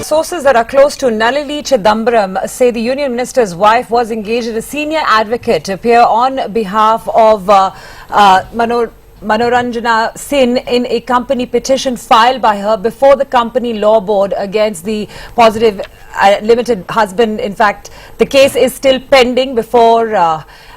Sources that are close to Nalini Chidambaram say the Union Minister's wife was engaged as a senior advocate to appear on behalf of Manoranjana Sinh in a company petition filed by her before the company law board against the Positive Limited husband. In fact, the case is still pending before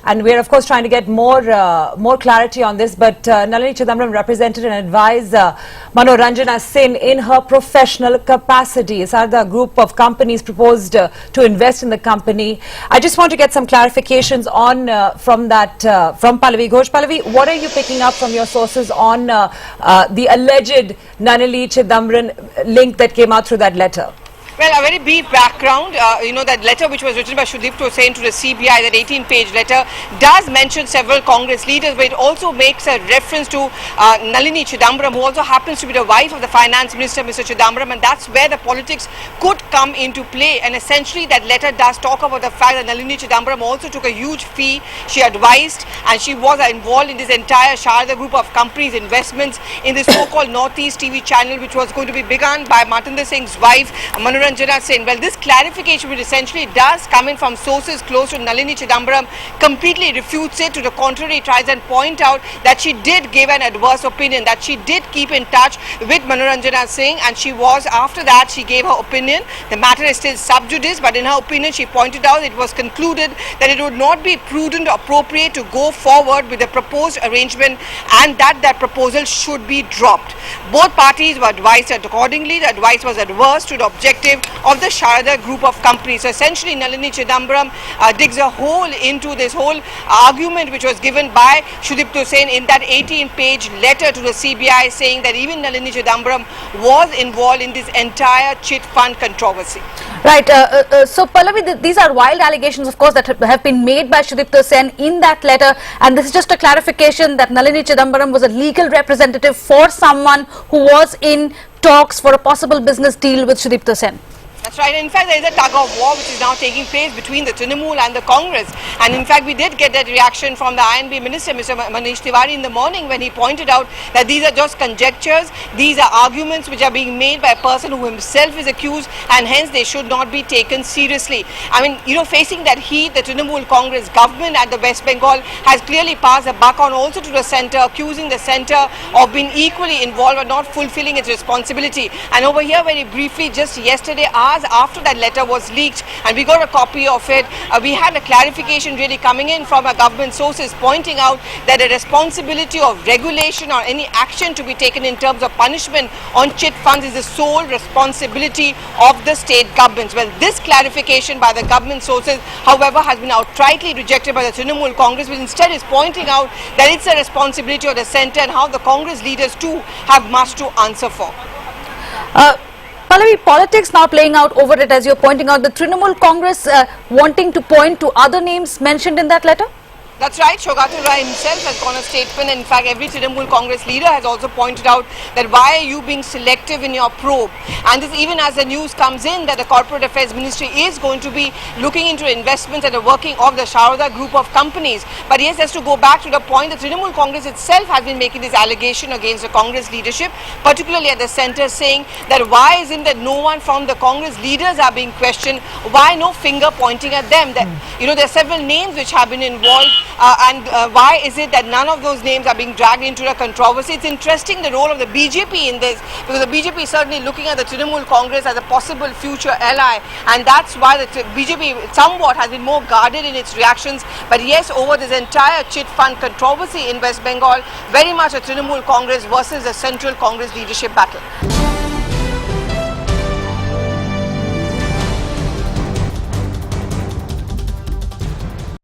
and we're of course trying to get more clarity on this, but Nalini Chidambaram represented and advised Manoranjana Sinh in her professional capacity. Saradha group of companies proposed to invest in the company. I just want to get some clarifications on from Pallavi Ghosh. Pallavi, what are you picking up from your sources on the alleged Nalini Chidambaram link that came out through that letter? Well, a very brief background, that letter which was written by Sudipto Sen to the CBI, that 18-page letter, does mention several Congress leaders, but it also makes a reference to Nalini Chidambaram, who also happens to be the wife of the Finance Minister, Mr. Chidambaram, and that's where the politics could come into play. And essentially, that letter does talk about the fact that Nalini Chidambaram also took a huge fee. She advised and she was involved in this entire Saradha group of companies' investments in the so-called Northeast TV channel, which was going to be begun by Matang Singh's wife, Manoranjana Sinh. Well, this clarification, which essentially does come in from sources close to Nalini Chidambaram, completely refutes it. To the contrary, tries and point out that she did give an adverse opinion, that she did keep in touch with Manoranjana Sinh, and she was, after that, she gave her opinion. The matter is still sub judice, but in her opinion, she pointed out it was concluded that it would not be prudent or appropriate to go forward with the proposed arrangement, and that proposal should be dropped. Both parties were advised accordingly. The advice was adverse to the objective of the Saradha group of companies. So essentially, Nalini Chidambaram digs a hole into this whole argument which was given by Sudipto Sen in that 18-page letter to the CBI, saying that even Nalini Chidambaram was involved in this entire chit fund controversy. Right. So Pallavi, these are wild allegations, of course, that have been made by Sudipto Sen in that letter, and this is just a clarification that Nalini Chidambaram was a legal representative for someone who was in talks for a possible business deal with Sudipto Sen. That's right. In fact, there is a tug of war which is now taking place between the Trinamool and the Congress. And in fact, we did get that reaction from the INB Minister, Mr. Manish Tiwari, in the morning when he pointed out that these are just conjectures. These are arguments which are being made by a person who himself is accused, and hence they should not be taken seriously. I mean, facing that heat, the Trinamool Congress government at the West Bengal has clearly passed a buck on also to the centre, accusing the centre of being equally involved or not fulfilling its responsibility. And over here, very briefly, just yesterday, after that letter was leaked and we got a copy of it, we had a clarification really coming in from our government sources pointing out that the responsibility of regulation or any action to be taken in terms of punishment on chit funds is the sole responsibility of the state governments. Well, this clarification by the government sources, however, has been outrightly rejected by the Trinamool Congress, which instead is pointing out that it's a responsibility of the centre and how the Congress leaders too have much to answer for. Pallavi, politics now playing out over it, as you're pointing out, the Trinamool Congress wanting to point to other names mentioned in that letter? That's right. Shogatul Rai himself has gone a statement. In fact, every Trinamool Congress leader has also pointed out that why are you being selective in your probe? And this even as the news comes in that the Corporate Affairs Ministry is going to be looking into investments and the working of the Saradha group of companies. But yes, just to go back to the point, the Trinamool Congress itself has been making this allegation against the Congress leadership, particularly at the centre, saying that why isn't that no one from the Congress leaders are being questioned? Why no finger pointing at them? That there are several names which have been involved. Why is it that none of those names are being dragged into the controversy? It's interesting the role of the BJP in this, because the BJP is certainly looking at the Trinamool Congress as a possible future ally, and that's why the BJP somewhat has been more guarded in its reactions. But yes, over this entire chit fund controversy in West Bengal, very much a Trinamool Congress versus a central Congress leadership battle.